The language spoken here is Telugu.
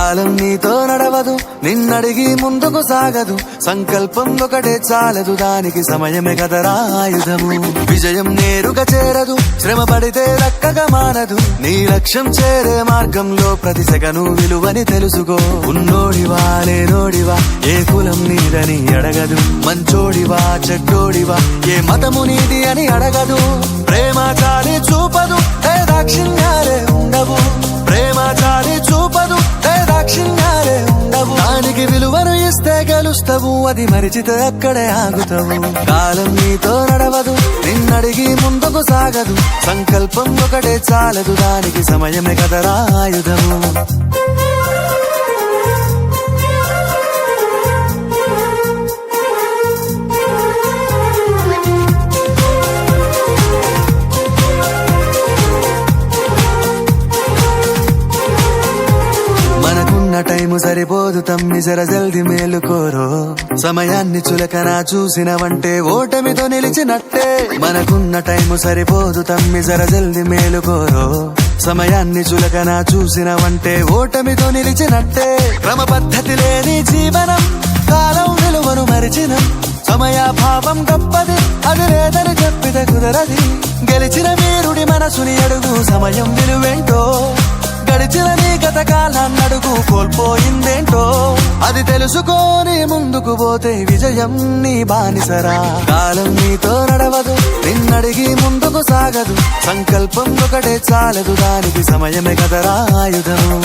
కాలం నీతో నడవదు, నిన్నడిగి ముందుకు సాగదు. సంకల్పం ఒకటే చాలదు, దానికి సమయమే కదరా ఆయుధము. విజయం నేరుగా చేరదు, శ్రమ పడితే దక్కగా మానదు. నీ లక్ష్యం చేరే మార్గంలో ప్రతి సెకను విలువని తెలుసుకో. ఉన్నోడివా లేనోడివా, ఏ కులం నీదని అడగదు. మంచోడివా చెడ్డోడివా, ఏ మతము నీది అని అడగదు. ప్రేమ చాలి చూపదు, దాక్షిణ్యాలే ఉండవు. ప్రేమ చాలి చూపదు, దాక్షిణ్యాలే ఉండవు. దానికి విలువను ఇస్తే గెలుస్తావు, అది మరిచితే అక్కడే ఆగుతావు. కాలం నీతో నడవదు, నిన్నడిగి ముందుకు సాగదు. సంకల్పం ఒకటే చాలదు, దానికి సమయమే కదరా ఆయుధము. టైము సరిపోదు తమ్మి, జర జల్ది మేలుకోరో. సమయాన్ని చులకన చూసినవంటే ఓటమితో నిలిచినట్టే. మనకున్న టైము సరిపోదు తమ్మి, జర జల్ది మేలుకోరో. సమయాన్ని చులకన చూసినవంటే ఓటమితో నిలిచినట్టే. క్రమ పద్ధతి లేని జీవనం, కాలం విలువను మరిచినం. సమయాభావం గొప్పది, అది లేదని చెప్పితే కుదరది. గెలిచిన వీరుడి మనసుని అడుగు, సమయం విలువేంటో. గడిచిన నీ గత కాలాన్నడుగు, కోల్పోయిందేంటో. అది తెలుసుకొని ముందుకు పోతే విజయం నీ బానిసరా. కాలం నీతో నడవదు, నిన్నడిగి ముందుకు సాగదు. సంకల్పం ఒకటే చాలదు, దానికి సమయమే కదరా ఆయుధము.